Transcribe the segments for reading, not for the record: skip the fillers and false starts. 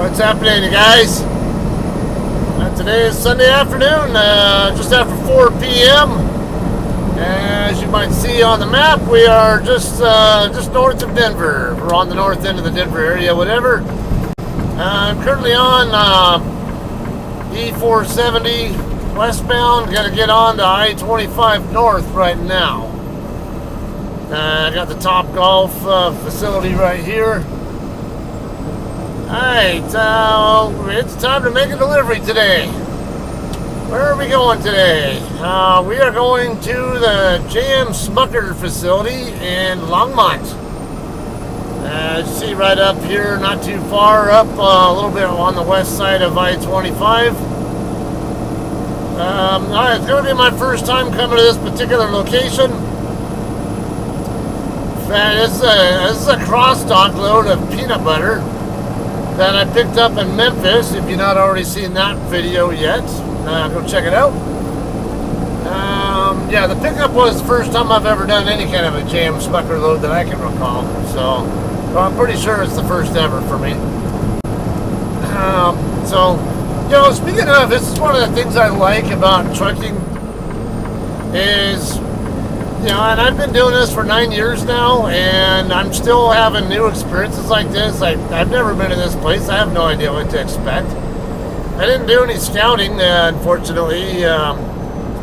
What's happening, you guys? Today is Sunday afternoon, just after 4 p.m. As you might see on the map, we are just north of Denver. We're on the north end of the Denver area, whatever. I'm currently on E470 westbound. Got to get on to I-25 north right now. I got the Top Golf facility right here. Alright, it's time to make a delivery today. Where are we going today? We are going to the J.M. Smucker facility in Longmont. As you see right up here, not too far up, a little bit on the west side of I-25. Alright, it's going to be my first time coming to this particular location. In fact, this is a cross-dock load of peanut butter that I picked up in Memphis. If you've not already seen that video yet, go check it out. Yeah, the pickup was the first time I've ever done any kind of a J.M. Smucker load that I can recall. So I'm pretty sure it's the first ever for me. Speaking of, this is one of the things I like about trucking is, and I've been doing this for 9 years now, and I'm still having new experiences like this. I've never been to this place. I have no idea what to expect. I didn't do any scouting, unfortunately.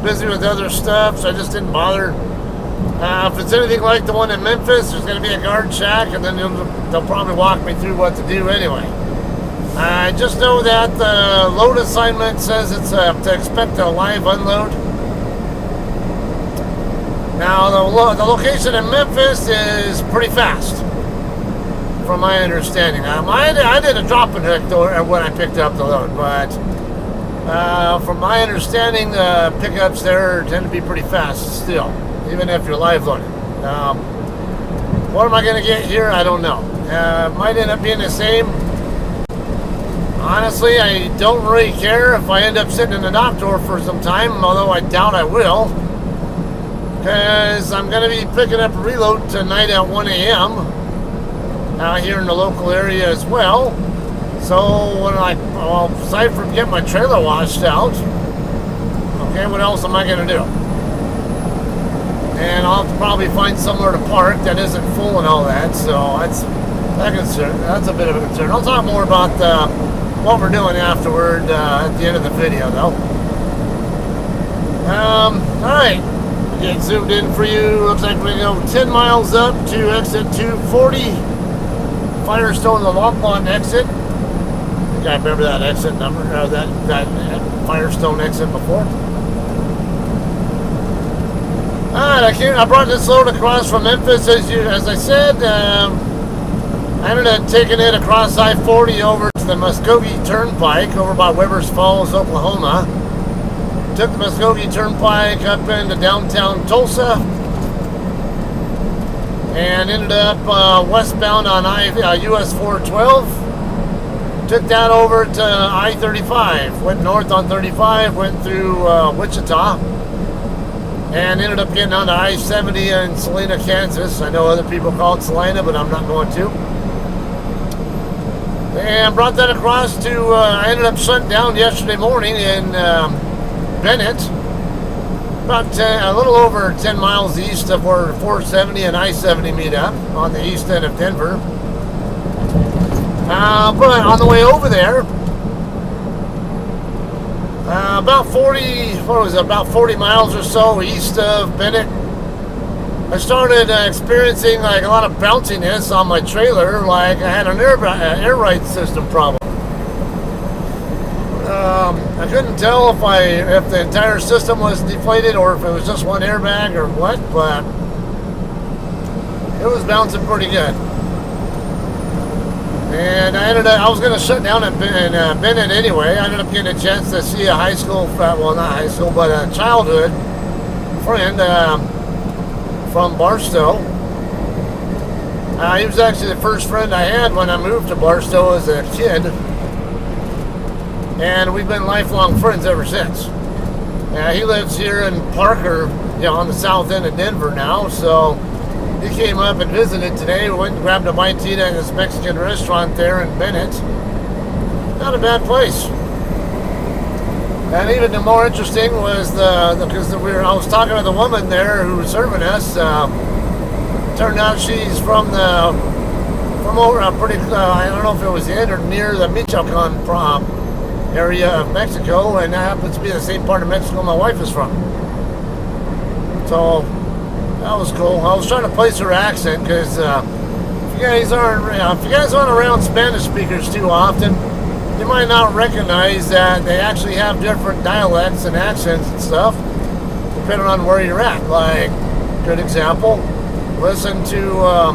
Busy with other stuff, so I just didn't bother. If it's anything like the one in Memphis, there's going to be a guard shack, and then they'll probably walk me through what to do anyway. I just know that the load assignment says it's to expect a live unload. Now, the location in Memphis is pretty fast, from my understanding. I did a drop-and hook when I picked up the load, but from my understanding, the pickups there tend to be pretty fast still, even if you're live loading. What am I going to get here? I don't know. Might end up being the same. Honestly, I don't really care if I end up sitting in the dock door for some time, although I doubt I will. Because I'm going to be picking up a reload tonight at 1 a.m. out here in the local area as well. So aside from getting my trailer washed out, okay, what else am I going to do? And I'll have to probably find somewhere to park that isn't full and all that. So that's a bit of a concern. I'll talk more about what we're doing afterward at the end of the video, though. All right. Get zoomed in for you. Looks like we're going to go 10 miles up to exit 240. Firestone, the Longmont exit. I think I remember that exit number, that Firestone exit before. Alright, I brought this load across from Memphis, as I said. I ended up taking it across I-40 over to the Muskogee Turnpike over by Webbers Falls, Oklahoma. Took the Muskogee Turnpike up into downtown Tulsa and ended up westbound on US 412. Took that over to I-35. Went north on 35, went through Wichita, and ended up getting onto I-70 in Salina, Kansas. I know other people call it Salina, but I'm not going to. And brought that across to, I ended up shutting down yesterday morning in Bennett, about a little over 10 miles east of where 470 and I-70 meet up on the east end of Denver. But on the way over there, about 40 miles or so east of Bennett, I started experiencing like a lot of bounciness on my trailer, like I had an air ride system problem. I couldn't tell if the entire system was deflated or if it was just one airbag or what, but it was bouncing pretty good. And I was going to shut down in Bennett anyway. I ended up getting a chance to see a high school, well, not high school, but a childhood friend from Barstow. He was actually the first friend I had when I moved to Barstow as a kid. And we've been lifelong friends ever since. He lives here in Parker, on the south end of Denver now, so he came up and visited today. We went and grabbed a Maitita in this Mexican restaurant there in Bennett. not a bad place. And even the more interesting was because I was talking to the woman there who was serving us. Turned out she's from over pretty. I don't know if it was in or near the Michoacan area of Mexico, and that happens to be the same part of Mexico my wife is from. So that was cool. I was trying to place her accent because if you guys aren't around Spanish speakers too often, you might not recognize that they actually have different dialects and accents and stuff depending on where you're at. Like, good example, listen to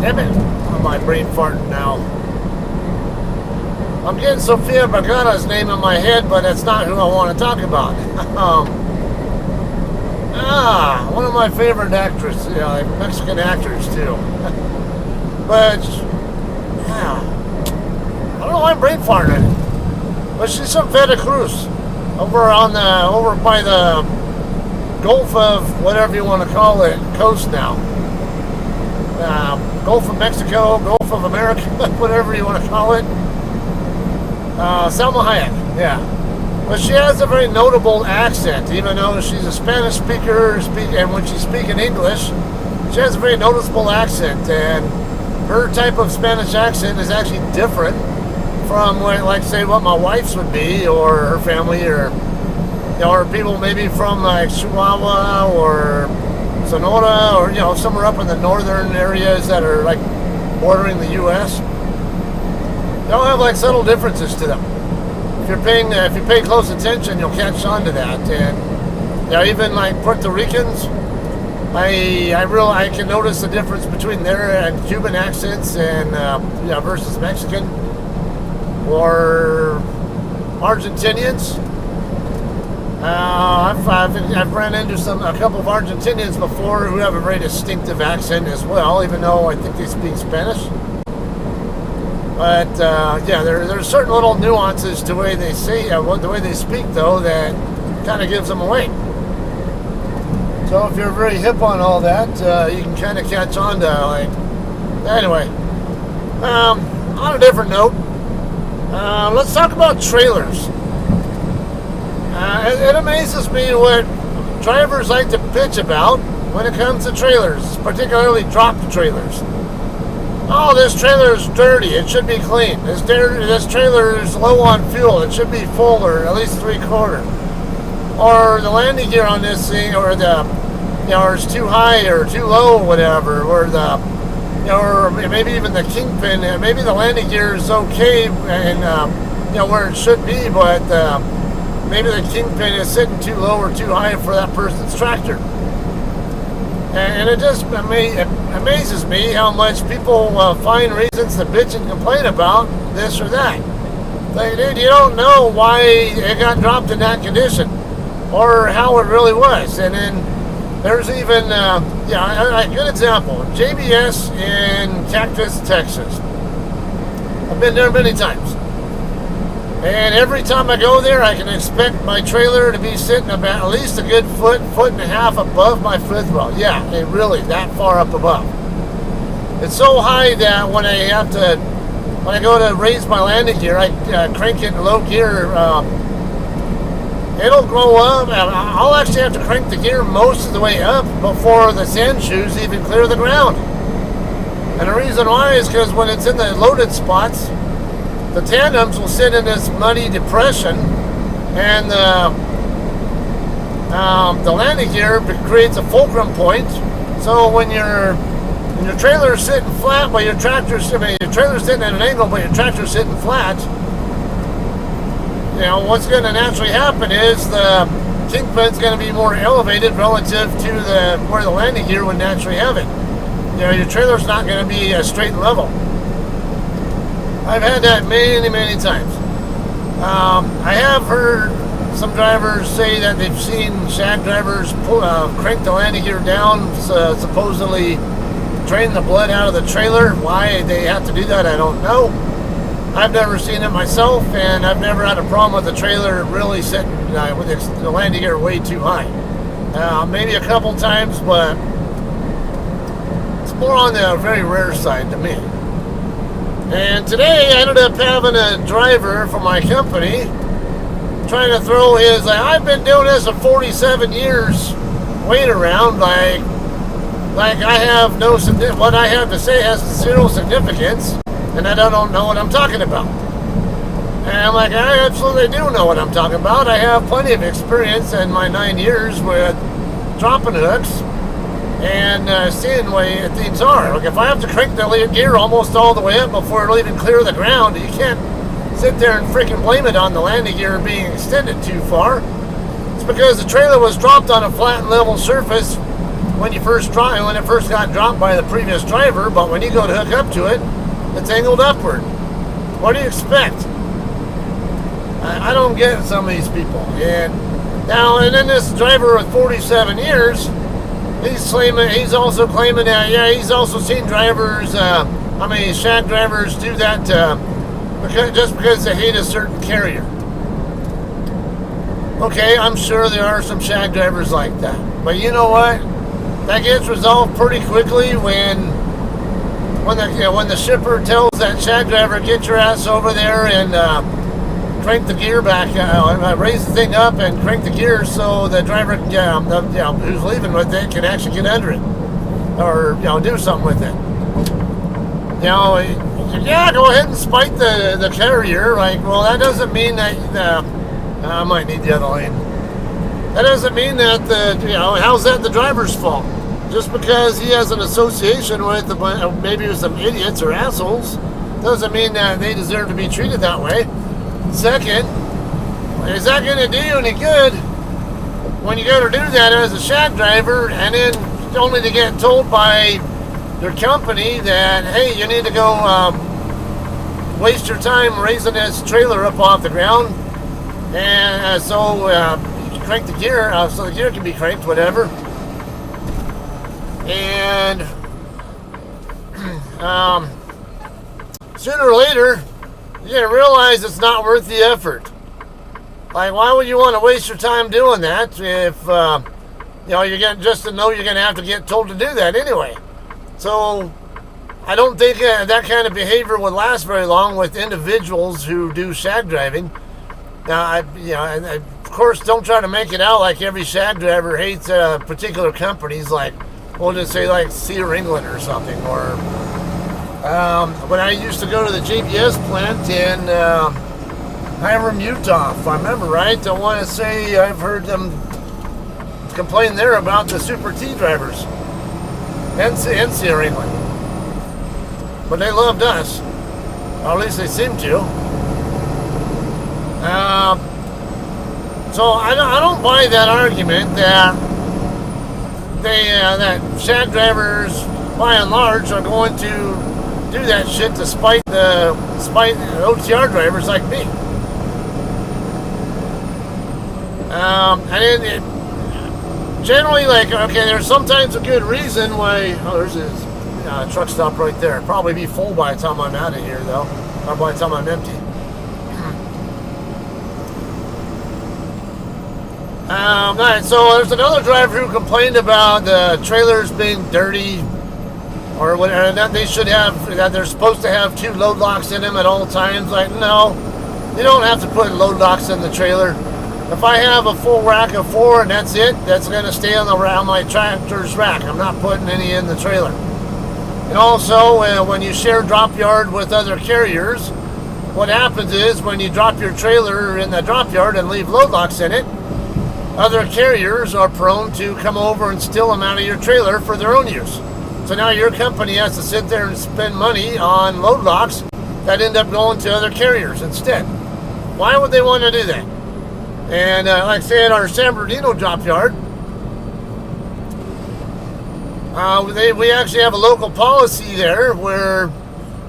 damn it, oh, my brain farting now. I'm getting Sofia Vergara's name in my head, but that's not who I want to talk about. One of my favorite actresses, like Mexican actors too. But yeah, I don't know why I'm brain farting. But she's from Veracruz, over by the Gulf of whatever you want to call it, coast now. Gulf of Mexico, Gulf of America, whatever you want to call it. Salma Hayek, yeah. But she has a very notable accent, even though she's a Spanish speaker, and when she's speaking English, she has a very noticeable accent, and her type of Spanish accent is actually different from what my wife's would be, or her family, or people maybe from like Chihuahua or Sonora, or somewhere up in the northern areas that are like bordering the U.S. They'll have like subtle differences to them. If you pay close attention, you'll catch on to that. And even like Puerto Ricans, I can notice the difference between their and Cuban accents and versus Mexican or Argentinians. I've ran into a couple of Argentinians before who have a very distinctive accent as well, even though I think they speak Spanish. But there's certain little nuances to the way they say, the way they speak, though, that kind of gives them away. So if you're very hip on all that, you can kind of catch on to Anyway, on a different note, let's talk about trailers. It amazes me what drivers like to bitch about when it comes to trailers, particularly dropped trailers. Oh, this trailer is dirty. It should be clean. This trailer is low on fuel. It should be full, or at least 3/4. Or the landing gear on this thing, or or it's too high or too low, whatever. Or or maybe even the kingpin. Maybe the landing gear is okay and where it should be, but maybe the kingpin is sitting too low or too high for that person's tractor. And it just amazes me how much people find reasons to bitch and complain about this or that. Like, dude, you don't know why it got dropped in that condition or how it really was. And then there's even, a good example, JBS in Cactus, Texas. I've been there many times. And every time I go there, I can expect my trailer to be sitting about at least a good foot and a half above my fifth well. Yeah, really, that far up above. It's so high that when I go to raise my landing gear, I crank it in low gear. It'll go up. I'll actually have to crank the gear most of the way up before the sand shoes even clear the ground. And the reason why is because when it's in the loaded spots, the tandems will sit in this muddy depression, and the landing gear creates a fulcrum point. So when your trailer's sitting flat, but your trailer's sitting at an angle, but your tractor's sitting flat, what's going to naturally happen is the kingpin's going to be more elevated relative to where the landing gear would naturally have it. Your trailer's not going to be straight and level. I've had that many, many times. I have heard some drivers say that they've seen shag drivers crank the landing gear down, supposedly drain the blood out of the trailer. Why they have to do that, I don't know. I've never seen it myself, and I've never had a problem with the trailer really sitting with the landing gear way too high. Maybe a couple times, but it's more on the very rare side to me. And today I ended up having a driver for my company trying to throw his, I've been doing this for 47 years, weight around like I have no, what I have to say has zero significance, and I don't know what I'm talking about. And I'm like, I absolutely do know what I'm talking about. I have plenty of experience in my 9 years with dropping hooks and seeing the way things are. Like if I have to crank the gear almost all the way up before it'll even clear the ground, you can't sit there and freaking blame it on the landing gear being extended too far. It's because the trailer was dropped on a flat and level surface when it first got dropped by the previous driver, but when you go to hook up to it, it's angled upward. What do you expect? I don't get some of these people. And then this driver with 47 years, he's also claiming that, yeah, he's also seen drivers, shack drivers do that just because they hate a certain carrier. Okay, I'm sure there are some shack drivers like that. But you know what? That gets resolved pretty quickly when the shipper tells that shack driver, get your ass over there and crank the gear back, raise the thing up and crank the gear so the driver who's leaving with it can actually get under it or do something with it. Yeah, go ahead and spike the carrier. Like, well, that doesn't mean that I might need the other lane. That doesn't mean that how's that the driver's fault? Just because he has an association with maybe with some idiots or assholes doesn't mean that they deserve to be treated that way. Second, is that going to do you any good when you go to do that as a shack driver and then only to get told by your company that, hey, you need to go waste your time raising this trailer up off the ground and so you can crank the gear so the gear can be cranked, whatever. And sooner or later, you're going to realize it's not worth the effort. Like, why would you want to waste your time doing that if, you're going to have to get told to do that anyway? So, I don't think that kind of behavior would last very long with individuals who do shack driving. Now, of course, don't try to make it out like every shack driver hates particular companies, like, we'll just say like Sear England or something, or when I used to go to the JBS plant in Hiram, Utah, if I remember right, I want to say I've heard them complain there about the Super T drivers and Sear England. But they loved us, or at least they seemed to. So I don't buy that argument that that shack drivers, by and large, are going to do that shit to spite the OTR drivers like me. Generally, like, okay, there's sometimes a good reason why. Oh, there's a truck stop right there. Probably be full by the time I'm out of here, though, or by the time I'm empty. Alright, so there's another driver who complained about the trailers being dirty, or whatever, that they're supposed to have 2 load locks in them at all times. Like, no, you don't have to put load locks in the trailer. If I have a full rack of 4 and that's it, that's going to stay on my tractor's rack. I'm not putting any in the trailer. And also, when you share drop yard with other carriers, what happens is when you drop your trailer in the drop yard and leave load locks in it, other carriers are prone to come over and steal them out of your trailer for their own use. So now your company has to sit there and spend money on load locks that end up going to other carriers instead. Why would they want to do that? And like I said, our San Bernardino drop yard, we actually have a local policy there where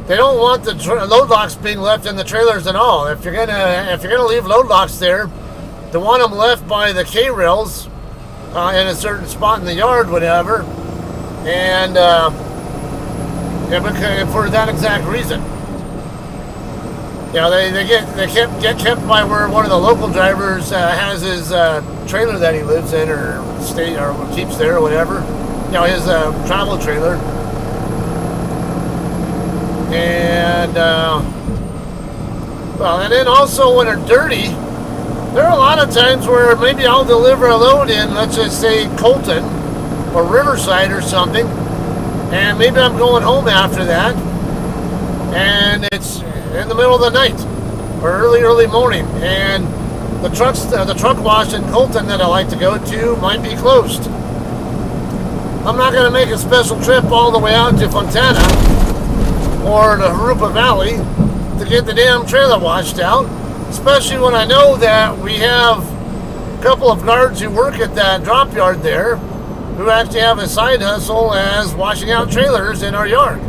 they don't want the load locks being left in the trailers at all. If you're gonna leave load locks there, they want them left by the K-rails in a certain spot in the yard, whatever, and for that exact reason. They get kept by where one of the local drivers has his trailer that he lives in or keeps there or whatever. His travel trailer. And well, and then also when they're dirty, there are a lot of times where maybe I'll deliver a load in, let's just say Colton or Riverside or something, and maybe I'm going home after that, and it's in the middle of the night or early morning, and the truck wash in Colton that I like to go to might be closed. I'm not going to make a special trip all the way out to Fontana or the Harupa Valley to get the damn trailer washed out, especially when I know that we have a couple of guards who work at that drop yard there who actually have a side hustle as washing out trailers in our yard.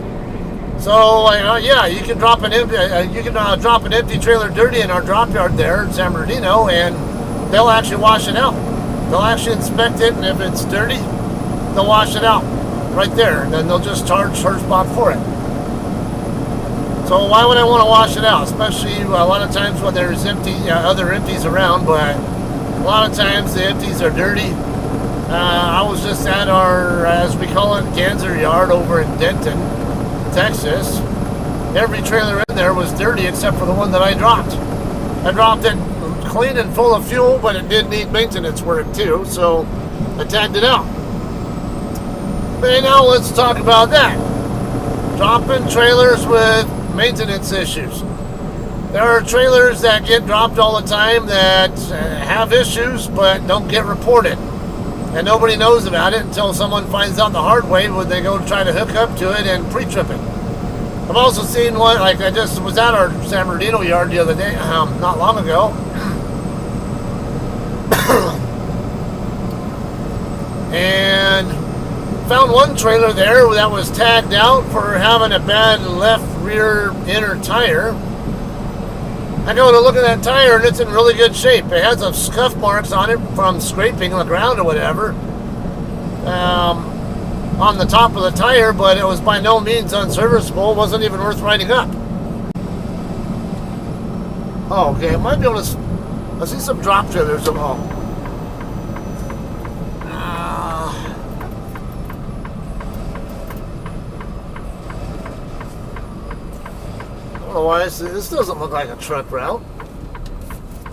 So yeah, you can drop an empty trailer dirty in our drop yard there in San Bernardino, and they'll actually wash it out. They'll actually inspect it, and if it's dirty, they'll wash it out right there, and then they'll just charge Bob for it. So why would I want to wash it out? Especially a lot of times when there's other empties around, but a lot of times the empties are dirty. I was just at our, as we call it, Ganser yard over in Denton, Texas. Every trailer in there was dirty except for the one that I dropped. I dropped it clean and full of fuel, but it did need maintenance work too, so I tagged it out. But now let's talk about that. Dropping trailers with maintenance issues. There are trailers that get dropped all the time that have issues but don't get reported, and nobody knows about it until someone finds out the hard way when they go try to hook up to it and pre-trip it. I've also seen one, like I just was at our San Bernardino yard the other day, not long ago, and found one trailer there that was tagged out for having a bad left rear inner tire. I go to look at that tire and it's in really good shape. It has some scuff marks on it from scraping the ground or whatever on the top of the tire, but it was by no means unserviceable. It wasn't even worth writing up. Oh, okay. I might be able to. I see some drop trailers. I don't know why this doesn't look like a truck route.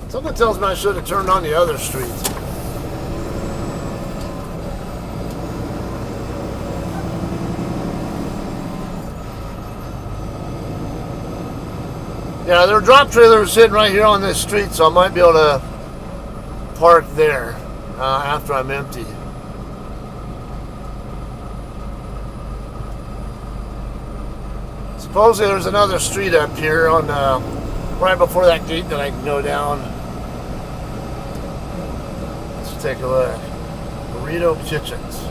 Something tells me I should have turned on the other street. Yeah, there are drop trailers sitting right here on this street, so I might be able to park there after I'm empty. Supposedly there's another street up here on right before that gate that I can go down. Let's take a look. Burrito Kitchens.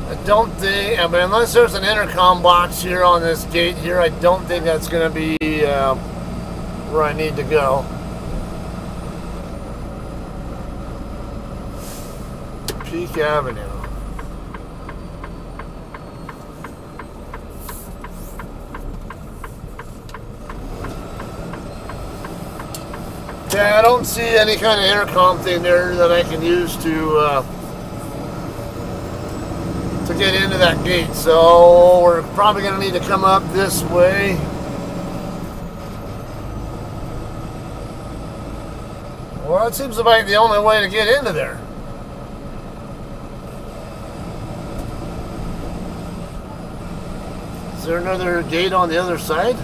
I don't think, I mean, unless there's an intercom box here on this gate here, I don't think that's going to be where I need to go. Peak Avenue. Yeah, I don't see any kind of intercom thing there that I can use to get into that gate. So we're probably going to need to come up this way. Well, it seems like the only way to get into there. Is there another gate on the other side?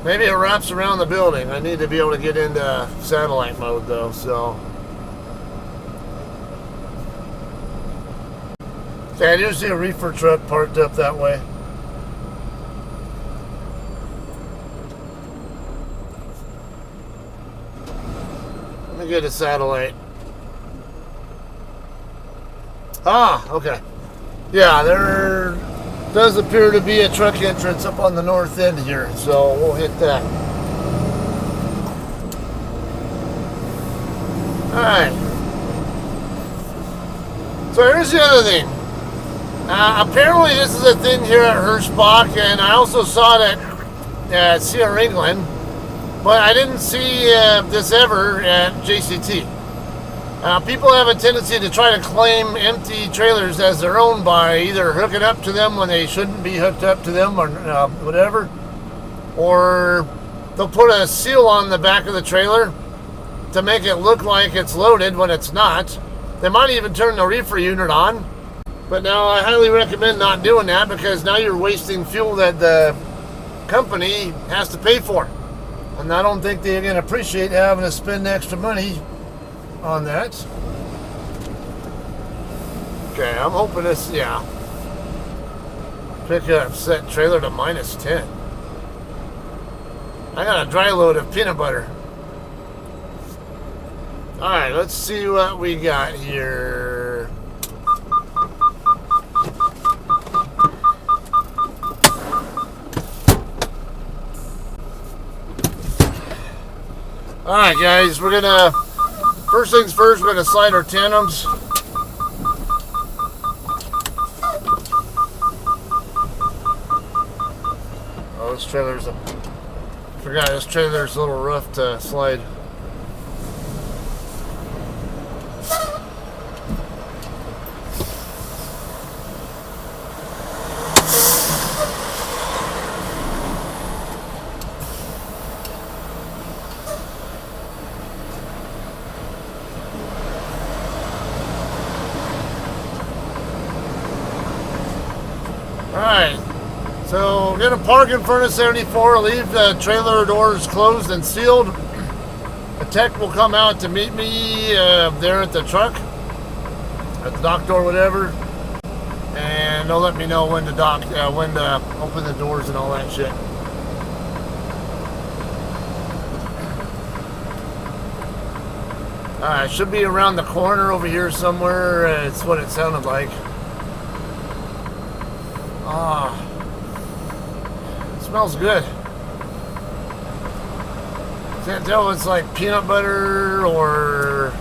Maybe it wraps around the building. I need to be able to get into satellite mode though, so. Okay, I do see a reefer truck parked up that way. Let me get a satellite. Ah, okay. Yeah, there does appear to be a truck entrance up on the north end here, so we'll hit that. Alright. So here's the other thing. Apparently this is a thing here at Hirschbach, and I also saw it at Sierra England, but I didn't see this ever at JCT. People have a tendency to try to claim empty trailers as their own by either hooking up to them when they shouldn't be hooked up to them, or whatever, or they'll put a seal on the back of the trailer to make it look like it's loaded when it's not. They might even turn the reefer unit on, but now I highly recommend not doing that, because now you're wasting fuel that the company has to pay for, and I don't think they're going to appreciate having to spend extra money on that. Okay, I'm hoping this, yeah. Pick up, set trailer to -10. I got a dry load of peanut butter. Alright, let's see what we got here. Alright guys, we're gonna, first things first, we're gonna slide our tandems. Oh, this trailer's this trailer's a little rough to slide. Alright, so we're going to park in front of 74, leave the trailer doors closed and sealed. A tech will come out to meet me there at the truck, at the dock door, whatever, and they'll let me know when to when to open the doors and all that shit. Alright, should be around the corner over here somewhere. It's what it sounded like. Ah, it smells good. Can't tell if it's like peanut butter or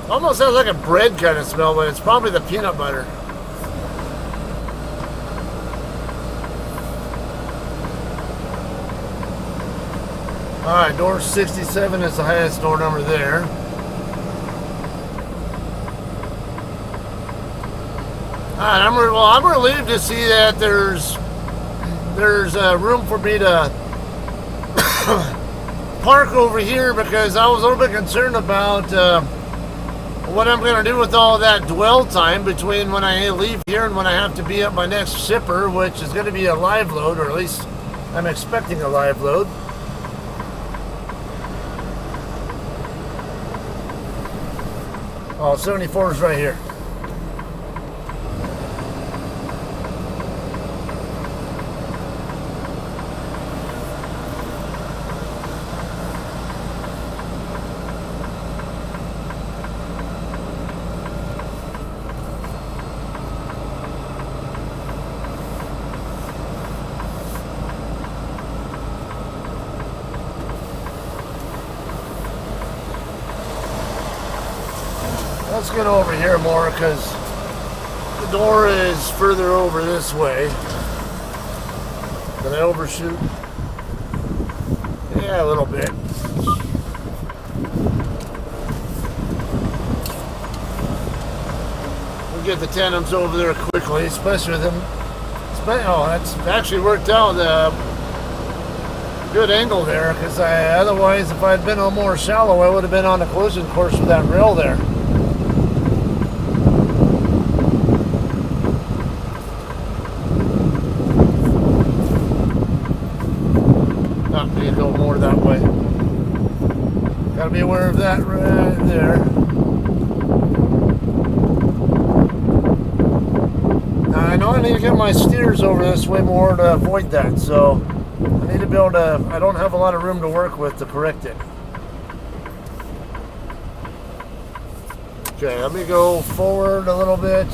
almost sounds like a bread kind of smell, but it's probably the peanut butter. Alright, door 67 is the highest door number there. Alright, I'm relieved to see that there's room for me to park over here, because I was a little bit concerned about what I'm going to do with all that dwell time between when I leave here and when I have to be at my next shipper, which is going to be a live load, or at least I'm expecting a live load. Oh, 74 is right here. Let's get over here more, because the door is further over this way. Did I overshoot? Yeah, a little bit. We'll get the tandems over there quickly, especially with them. Oh, that's actually worked out a good angle there, because otherwise, if I'd been a little more shallow, I would have been on the collision course with that rail there. Need to go more that way. Gotta be aware of that right there. Now I know I need to get my steers over this way more to avoid that, so I need to be able to, I don't have a lot of room to work with to correct it. Okay, let me go forward a little bit.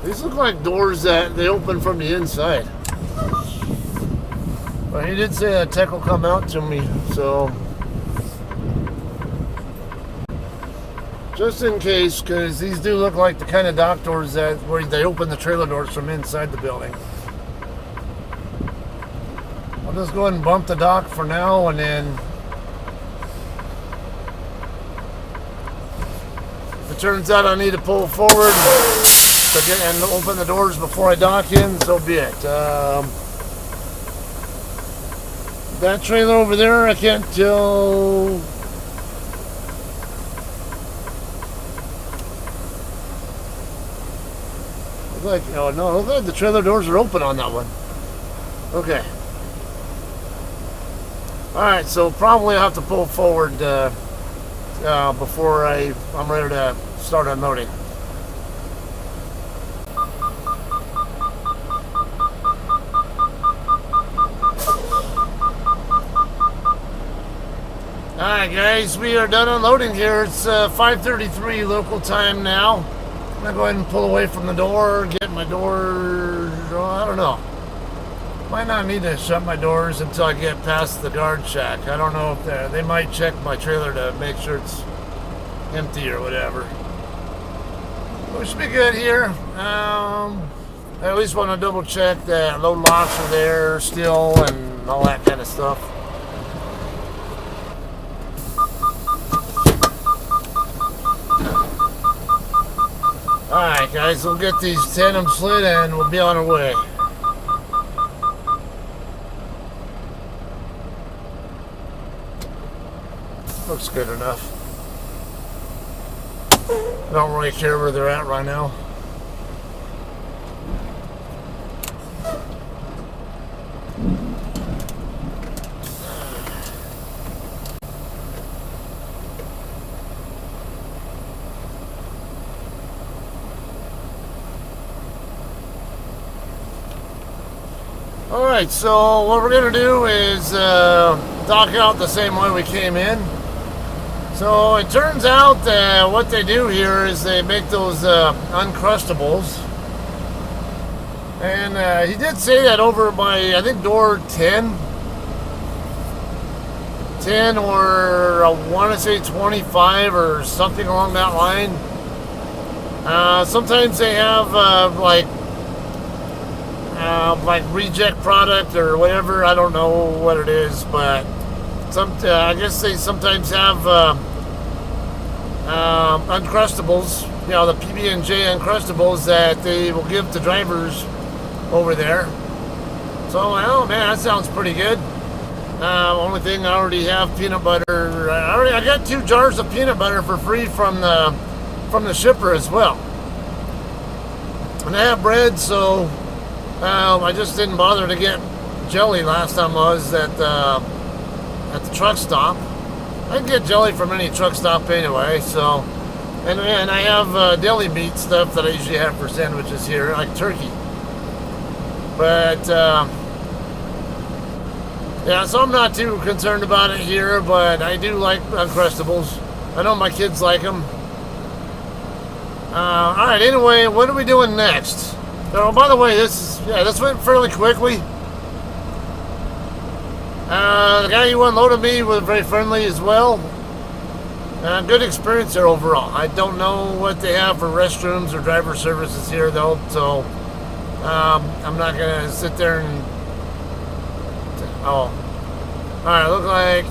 These look like doors that they open from the inside. But he did say that tech will come out to me, so just in case, because these do look like the kind of dock doors that where they open the trailer doors from inside the building. just go ahead and bump the dock for now, and then if it turns out I need to pull forward to get and open the doors before I dock in, so be it. That trailer over there, I can't tell. Like, oh no, look like the trailer doors are open on that one. Okay. Alright, so probably I'll have to pull forward before I'm ready to start unloading. Alright guys, we are done unloading here. It's 5:33 local time now. I'm going to go ahead and pull away from the door, get my door, I don't know. Might not need to shut my doors until I get past the guard shack. I don't know if they might check my trailer to make sure it's empty or whatever. But we should be good here. I at least want to double check that load locks are there still and all that kind of stuff. Alright guys, we'll get these tandem slid and we'll be on our way. Looks good enough. I don't really care where they're at right now. Alright, so what we're going to do is dock out the same way we came in. So it turns out that what they do here is they make those Uncrustables. And he did say that over by, I think, door 10. 10 or I want to say 25 or something along that line. Sometimes they have like reject product or whatever. I don't know what it is, but I guess they sometimes have Uncrustables, you know, the PB&J Uncrustables that they will give to drivers over there. So, oh man, that sounds pretty good. Only thing, I already have peanut butter. I got 2 jars of peanut butter for free from the shipper as well. And I have bread, so I just didn't bother to get jelly last time I was at the truck stop. I can get jelly from any truck stop anyway, so. And I have deli meat stuff that I usually have for sandwiches here, like turkey. But, yeah, so I'm not too concerned about it here, but I do like Uncrustables. I know my kids like them. Alright, anyway, what are we doing next? Oh, by the way, this went fairly quickly. The guy who unloaded me was very friendly as well. Good experience there overall. I don't know what they have for restrooms or driver services here though, so I'm not gonna sit there and. Oh, all right. Look like.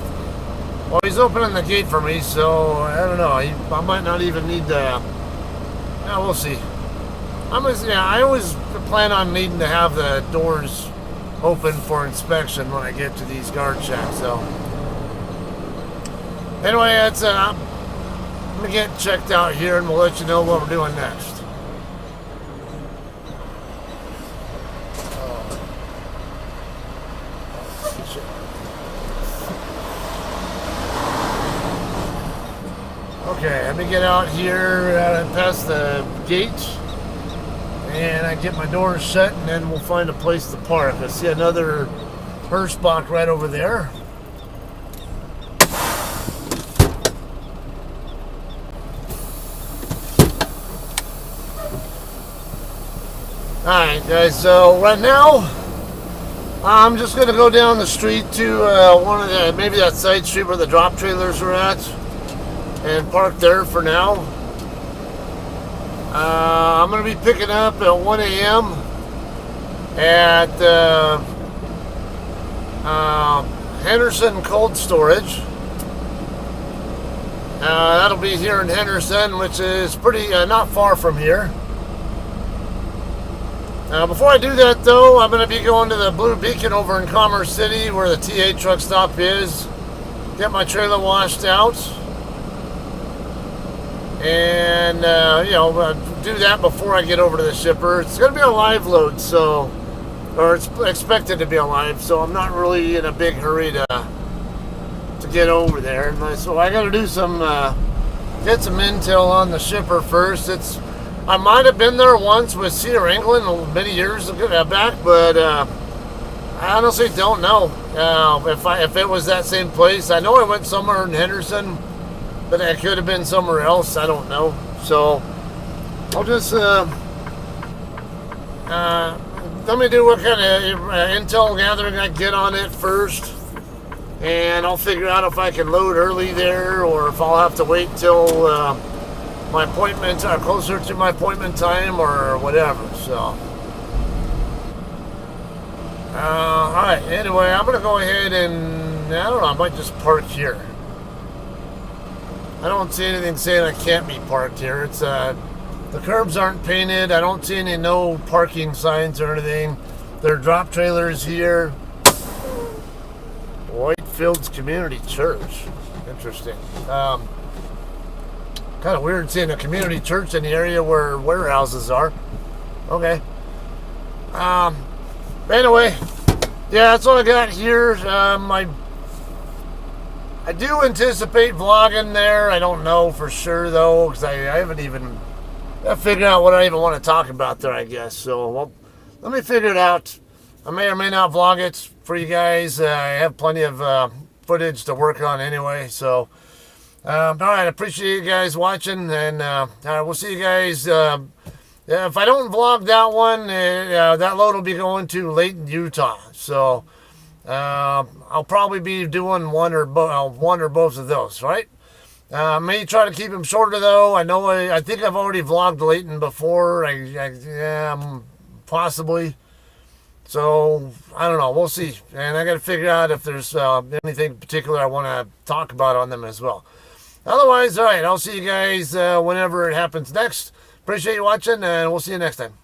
Well, he's opening the gate for me, so I don't know. I might not even need to. Yeah, we'll see. I always plan on needing to have the doors open for inspection when I get to these guard shacks. So anyway, that's I'm gonna get checked out here, and we'll let you know what we're doing next. Okay, let me get out here past the gate. And I get my doors shut, and then we'll find a place to park. I see another Hirschbach right over there. Alright guys, so right now I'm just going to go down the street to maybe that side street where the drop trailers are at and park there for now. I'm going to be picking up at 1 a.m. at Henderson Cold Storage. That'll be here in Henderson, which is pretty not far from here. Before I do that, though, I'm going to be going to the Blue Beacon over in Commerce City, where the TA truck stop is. Get my trailer washed out, and do that before I get over to the shipper. It's going to be a live load, or it's expected to be a live, so I'm not really in a big hurry to get over there. So I got to do some get some intel on the shipper first. I might have been there once with Cedar England many years back, but I honestly don't know if it was that same place. I know I went somewhere in Henderson, but it could have been somewhere else. I don't know. So I'll just let me do what kind of intel gathering I get on it first, and I'll figure out if I can load early there or if I'll have to wait till my appointment or closer to my appointment time or whatever. So alright, anyway, I'm gonna go ahead and I don't know, I might just park here. I don't see anything saying I can't be parked here. It's the curbs aren't painted. I don't see any no parking signs or anything. There are drop trailers here. Whitefields Community Church. Interesting. Kind of weird seeing a community church in the area where warehouses are. Okay. Anyway, yeah, that's all I got here. I do anticipate vlogging there. I don't know for sure, though, because I haven't even figured out what I even want to talk about there, I guess. So, well, let me figure it out. I may or may not vlog it for you guys. I have plenty of footage to work on anyway, so... all right, I appreciate you guys watching, and we'll see you guys. If I don't vlog that one, that load will be going to Layton, Utah. So I'll probably be doing one or both of those, right? May try to keep them shorter, though. I think I've already vlogged Layton before. Possibly. So, I don't know. We'll see. And I got to figure out if there's anything particular I want to talk about on them as well. Otherwise, all right, I'll see you guys whenever it happens next. Appreciate you watching, and we'll see you next time.